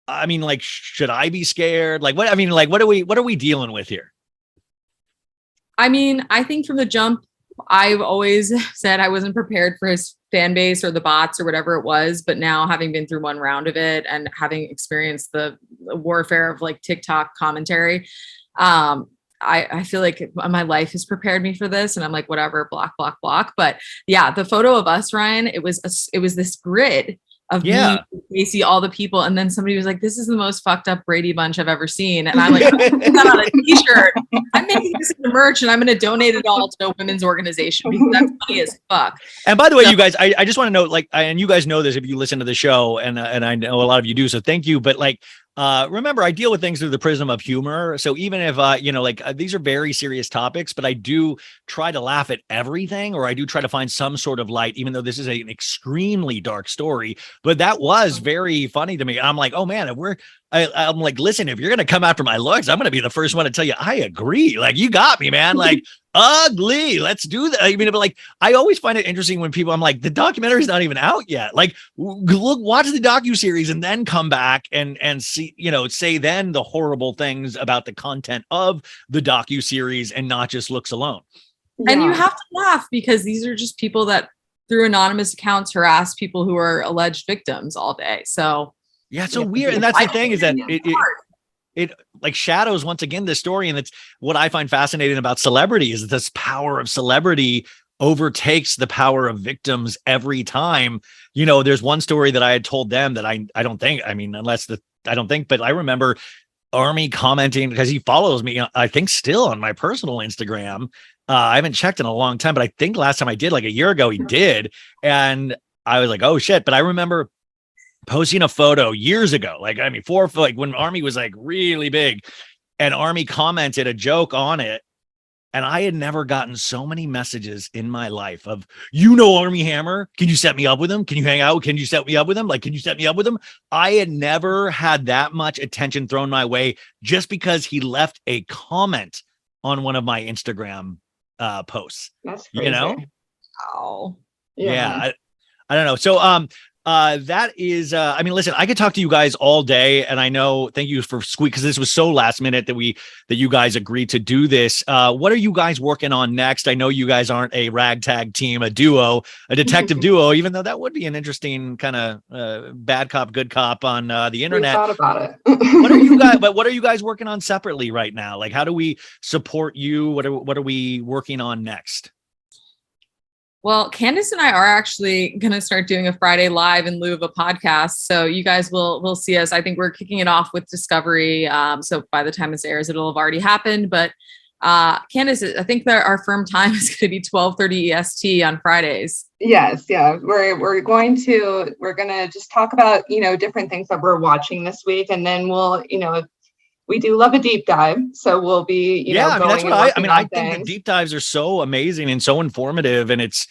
I mean, like, should I be scared? Like, what are we dealing with here? I mean, I think from the jump, I've always said I wasn't prepared for his fan base or the bots or whatever it was. But now, having been through one round of it and having experienced the warfare of like TikTok commentary, I feel like my life has prepared me for this, and I'm like, whatever, block. But yeah, the photo of us, Ryan, it was this grid of me, Casey, all the people, and then somebody was like, "This is the most fucked up Brady Bunch I've ever seen," and I'm like, "I'm putting that on a T-shirt. I'm making this into merch, and I'm going to donate it all to a women's organization because that's funny as fuck." And by the way, you guys, I just want to know, like, and you guys know this if you listen to the show, and I know a lot of you do, so thank you. But like, remember, I deal with things through the prism of humor. So even if, you know, like these are very serious topics, but I do try to laugh at everything, or I do try to find some sort of light, even though this is an extremely dark story. But that was very funny to me. I'm like, oh man, I'm like, listen, if you're going to come after my looks, I'm going to be the first one to tell you, I agree. Like, you got me, man. Like, ugly. Let's do that. I mean, but like, I always find it interesting when people, I'm like, the documentary is not even out yet. Like, look, watch the docuseries and then come back and see, you know, say then the horrible things about the content of the docuseries and not just looks alone. Yeah. And you have to laugh because these are just people that through anonymous accounts harass people who are alleged victims all day. So yeah, it's so weird. And that's the thing, is that it like shadows once again this story. And it's what I find fascinating about celebrity is that this power of celebrity overtakes the power of victims every time. You know, there's one story that I had told them that I don't think, I mean, but I remember Armie commenting because he follows me, I think still on my personal Instagram. I haven't checked in a long time, but I think last time I did, like a year ago, he did. And I was like, oh shit. But I remember posting a photo years ago, like, I mean, like when Armie was like really big, and Armie commented a joke on it. And I had never gotten so many messages in my life of, you know, Armie Hammer, can you set me up with him? Can you hang out? Can you set me up with him? Like, can you set me up with him? I had never had that much attention thrown my way just because he left a comment on one of my Instagram posts. That's crazy. You know? Oh, yeah. I don't know. So, that is, I mean, listen, I could talk to you guys all day, and I know, thank you for because this was so last minute that you guys agreed to do this. What are you guys working on next? I know you guys aren't a ragtag team, a duo, a detective duo, even though that would be an interesting kind of bad cop, good cop on the internet. We thought about it. What are you guys working on separately right now? Like, how do we support you? What are we working on next? Well, Candice and I are actually going to start doing a Friday live in lieu of a podcast. So you guys will see us. I think we're kicking it off with Discovery. So by the time this airs, it'll have already happened. But Candice, I think that our firm time is going to be 12:30 EST on Fridays. Yes. Yeah. We're going to just talk about, you know, different things that we're watching this week. And then we'll, you know, we do love a deep dive, so we'll be, you know, that's what I think the deep dives are so amazing and so informative, and it's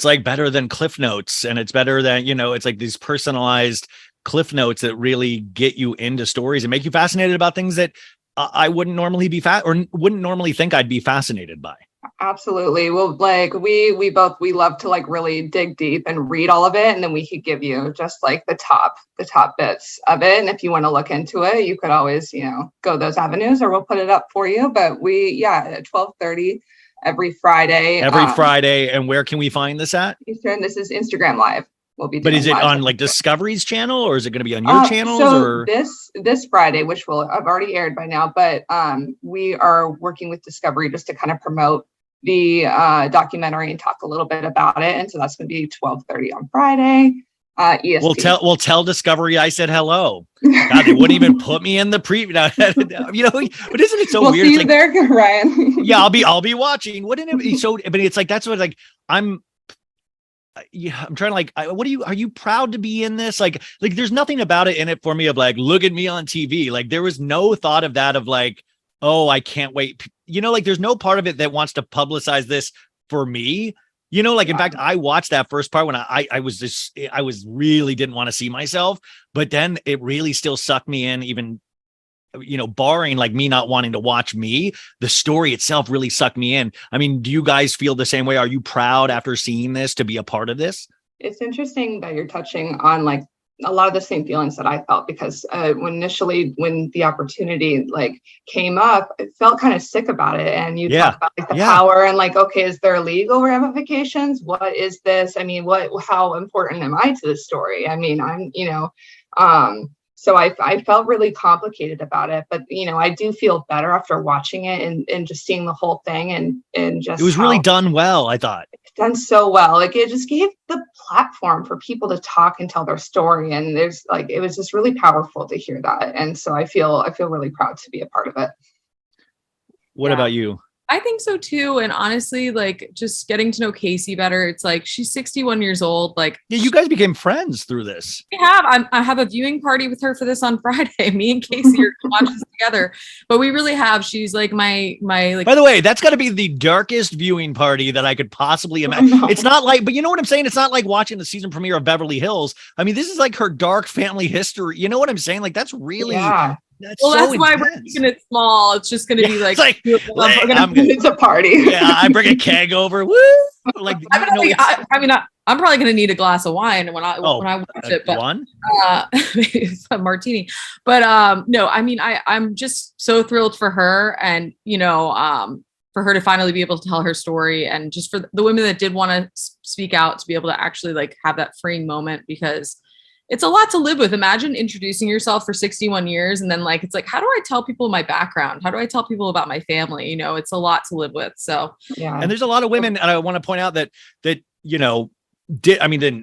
like better than Cliff Notes, and it's better than, you know, it's like these personalized Cliff Notes that really get you into stories and make you fascinated about things that I wouldn't normally wouldn't normally think I'd be fascinated by. Absolutely. Well, like we both, we love to like really dig deep and read all of it. And then we could give you just like the top bits of it. And if you want to look into it, you could always, go those avenues, or we'll put it up for you. But at 12:30 every Friday. Friday. And where can we find this at? Eastern. This is Instagram Live. We'll be doing. But is it on like Discovery's channel, or is it going to be on your channels? Or this Friday, which will have already aired by now, but we are working with Discovery just to kind of promote the documentary and talk a little bit about it. And so that's going to be 12:30 on Friday. ESP. We'll tell Discovery I said hello. God, they wouldn't even put me in the preview. But isn't it so we'll weird? See you there, Ryan. Yeah, I'll be watching. Wouldn't it be so? But it's like that's what like I'm trying to like. Are you proud to be in this? Like there's nothing about it in it for me of like, look at me on TV. Like there was no thought of that of like, oh, I can't wait. Like there's no part of it that wants to publicize this for me. In fact, I watched that first part when I was really didn't want to see myself, but then it really still sucked me in, even, barring like me not wanting to watch me, the story itself really sucked me in. I mean, do you guys feel the same way? Are you proud after seeing this to be a part of this? It's interesting that you're touching on like a lot of the same feelings that I felt, because when the opportunity like came up, I felt kind of sick about it. And you talk about like the power and like, okay, is there legal ramifications? What is this? I mean, how important am I to this story? I mean, so I felt really complicated about it, but I do feel better after watching it and just seeing the whole thing and just it was really done well. I thought done so well. Like it just gave the platform for people to talk and tell their story, and it was just really powerful to hear that. And so I feel really proud to be a part of it. What about you? I think so too. And honestly, like just getting to know Casey better, it's like she's 61 years old. Like, yeah, you guys became friends through this. I have a viewing party with her for this on Friday. Me and Casey are watching this together. But we really have. She's like my like. By the way, that's got to be the darkest viewing party that I could possibly imagine. It's not like, but you know what I'm saying? It's not like watching the season premiere of Beverly Hills. I mean, this is like her dark family history. You know what I'm saying? Like that's really. Yeah. That's why we're keeping it small. It's just going to be like it's a party. Yeah, I bring a keg over. Woo! Like I'm probably going to need a glass of wine when I watch it. But one, it's a martini. But no, I mean, I'm just so thrilled for her, and for her to finally be able to tell her story, and just for the women that did want to speak out to be able to actually like have that freeing moment, because it's a lot to live with. Imagine introducing yourself for 61 years. And then like, it's like, how do I tell people my background? How do I tell people about my family? It's a lot to live with. So, yeah. And there's a lot of women, and I want to point out that, then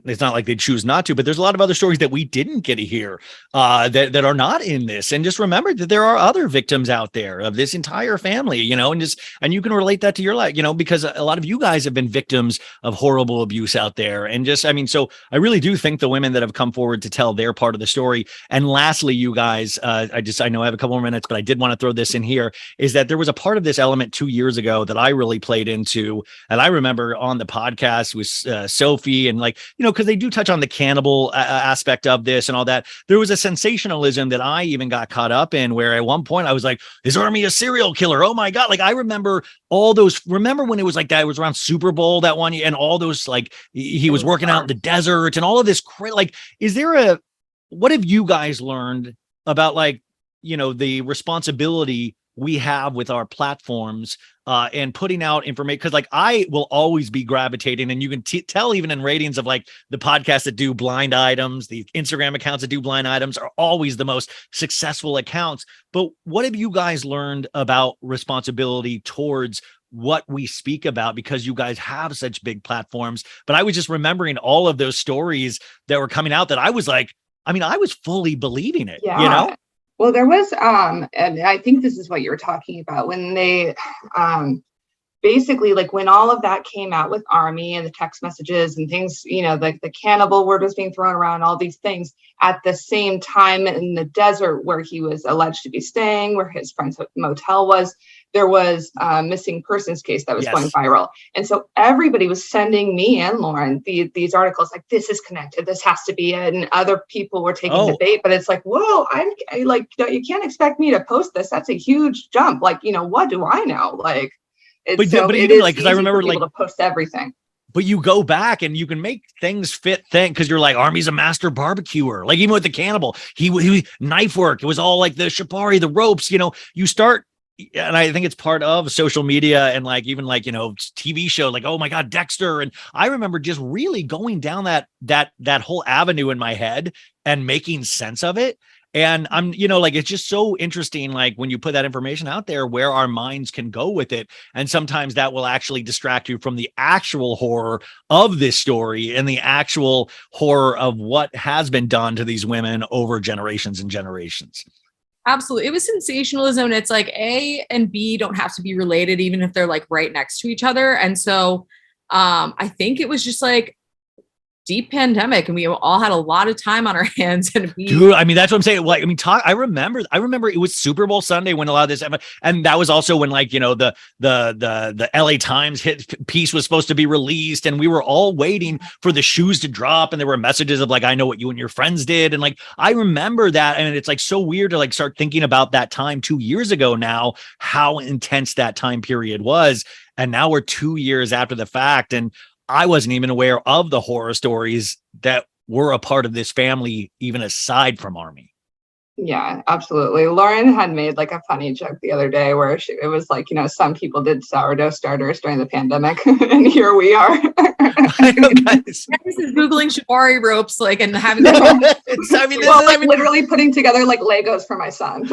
it's not like they choose not to, but there's a lot of other stories that we didn't get to hear that are not in this. And just remember that there are other victims out there of this entire family, and you can relate that to your life, because a lot of you guys have been victims of horrible abuse out there. And so I really do think the women that have come forward to tell their part of the story. And lastly, you guys, I know I have a couple more minutes, but I did want to throw this in here, is that there was a part of this element 2 years ago that I really played into. And I remember on the podcast with Sophie, and like, because they do touch on the cannibal aspect of this and all that. There was a sensationalism that I even got caught up in, where at one point I was like, is Armie a serial killer? Oh my God. Like I remember remember when it was like that, it was around Super Bowl that one year, and all those, like he was working out in the desert and all of this, like, what have you guys learned about like, the responsibility we have with our platforms and putting out information? Because like I will always be gravitating, and you can tell even in ratings of like the podcasts that do blind items, the Instagram accounts that do blind items are always the most successful accounts. But what have you guys learned about responsibility towards what we speak about, because you guys have such big platforms? But I was just remembering all of those stories that were coming out that I was like, I was fully believing it, Well, there was, and I think this is what you were talking about, when they basically, like when all of that came out with Armie and the text messages and things, like the cannibal word was being thrown around, all these things at the same time in the desert where he was alleged to be staying, where his friend's motel was, there was a missing persons case that was going viral. And so everybody was sending me and Lauren these articles like, this is connected, this has to be it. And other people were taking the bait, but it's like, whoa, I like, you can't expect me to post this. That's a huge jump. Like, what do I know? Like, It's but it even is like, because I easy remember for people like, to post everything. but you go back and you can make things fit thing because you're like, Armie's a master barbecuer. Like even with the cannibal, he knife work. It was all like the shibari, the ropes. You start, and I think it's part of social media and like even like TV show like, oh my God, Dexter. And I remember just really going down that whole avenue in my head and making sense of it. And I'm, like, it's just so interesting, like when you put that information out there, where our minds can go with it. And sometimes that will actually distract you from the actual horror of this story and the actual horror of what has been done to these women over generations and generations. Absolutely. It was sensationalism. And it's like A and B don't have to be related, even if they're like right next to each other. And so I think it was just like deep pandemic and we all had a lot of time on our hands. And dude, I mean, that's what I'm saying. Like, I mean, I remember it was Super Bowl Sunday when a lot of this, and that was also when like, the LA Times hit piece was supposed to be released and we were all waiting for the shoes to drop. And there were messages of like, I know what you and your friends did. And like, I remember that. And it's like so weird to like start thinking about that time 2 years ago now, how intense that time period was. And now we're 2 years after the fact. And I wasn't even aware of the horror stories that were a part of this family, even aside from Armie. Yeah, absolutely. Lauren had made like a funny joke the other day where it was like, some people did sourdough starters during the pandemic, and here we are. I know, guys. This is Googling shibari ropes, like, and having literally putting together like Legos for my son.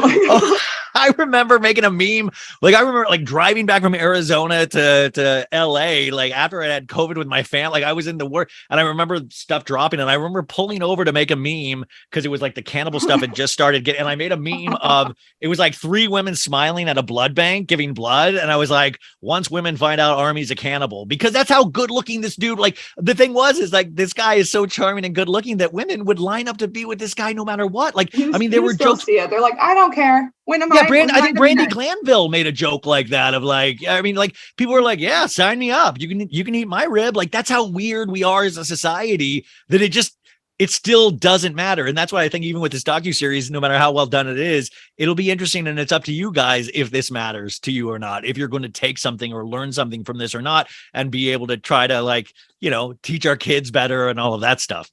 I remember making a meme. Like I remember like driving back from Arizona to LA, like after I had COVID with my family, like I was in the work and I remember stuff dropping and I remember pulling over to make a meme because it was like the cannibal stuff had just started getting, and I made a meme of, it was like 3 women smiling at a blood bank, giving blood. And I was like, once women find out Armie's a cannibal, because that's how good looking this dude, like the thing is like, this guy is so charming and good looking that women would line up to be with this guy no matter what. Like, I mean, there were jokes. They're like, I don't care. When am I think Brandy Glanville made a joke like that of like, I mean, like people were like, yeah, sign me up. You can eat my rib. Like, that's how weird we are as a society that it still doesn't matter. And that's why I think even with this docuseries, no matter how well done it is, it'll be interesting. And it's up to you guys if this matters to you or not, if you're going to take something or learn something from this or not, and be able to try to like, teach our kids better and all of that stuff.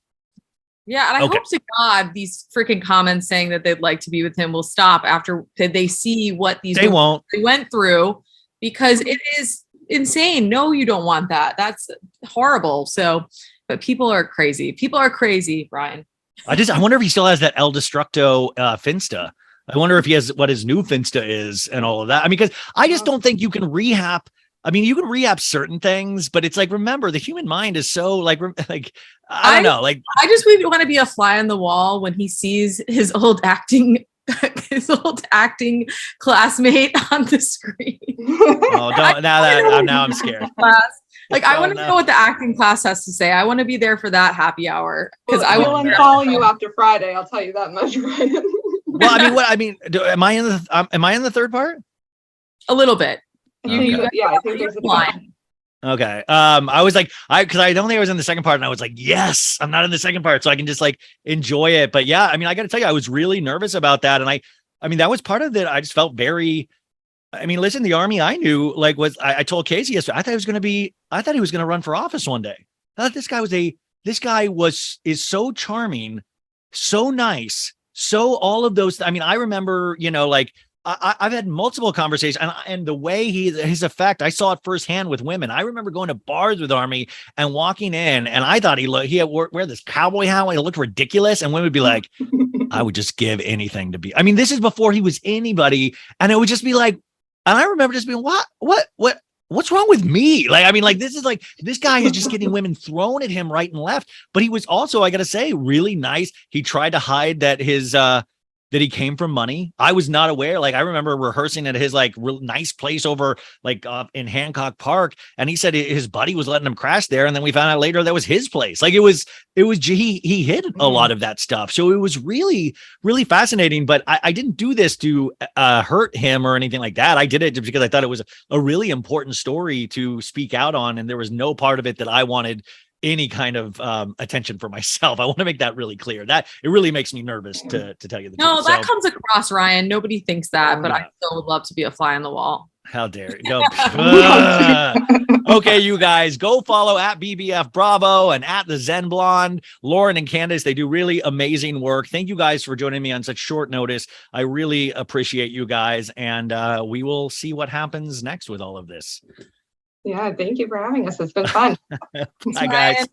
Yeah, and I hope to God these freaking comments saying that they'd like to be with him will stop after they see what they went through, because it is insane. No, you don't want that. That's horrible. So, but people are crazy. People are crazy, Brian. I wonder if he still has that El Destructo Finsta. I wonder if he has what his new Finsta is and all of that. I mean, because I just don't think you can rehab. I mean, you can rehab certain things, but it's like, remember, the human mind is so like I don't know. Like, I just want to be a fly on the wall when he sees his old acting classmate on the screen. Oh, don't now I'm scared. Like, I want to know what the acting class has to say. I want to be there for that happy hour because I will unfollow you after Friday. I'll tell you that much. Well, am I in the third part? A little bit. Okay. I think there's a line. Okay. I was like, because I don't think I was in the second part, and I was like, yes, I'm not in the second part, so I can just like enjoy it. But yeah, I mean, I got to tell you, I was really nervous about that, and I mean, that was part of it. I just felt very. I mean, listen, the Armie I knew, like, I told Casey yesterday, I thought he was going to run for office one day. I thought this guy is so charming, so nice, so all of those. I mean, I remember, like. I've had multiple conversations, and the way his effect, I saw it firsthand with women. I remember going to bars with Armie and walking in, and I thought he had wear this cowboy hat. He looked ridiculous, and women would be like, "I would just give anything to be." I mean, this is before he was anybody, and it would just be like, and I remember just being, what's wrong with me? Like, I mean, like, this is like, this guy is just getting women thrown at him right and left. But he was also, I got to say, really nice. He tried to hide that that he came from money. I was not aware. Like, I remember rehearsing at his like real nice place over like in Hancock Park. And he said his buddy was letting him crash there. And then we found out later that was his place. Like, he hid a lot of that stuff. So it was really, really fascinating, but I didn't do this to hurt him or anything like that. I did it just because I thought it was a really important story to speak out on. And there was no part of it that I wanted any kind of attention for myself. I want to make that really clear. That it really makes me nervous to tell you the truth. No, that comes across, Ryan. Nobody thinks that, but I still would love to be a fly on the wall. How dare you? Okay, you guys, go follow at BBF Bravo and at the Zen Blonde. Lauren and Candice, they do really amazing work. Thank you guys for joining me on such short notice. I really appreciate you guys, and we will see what happens next with all of this. Yeah, thank you for having us. It's been fun. Bye, guys.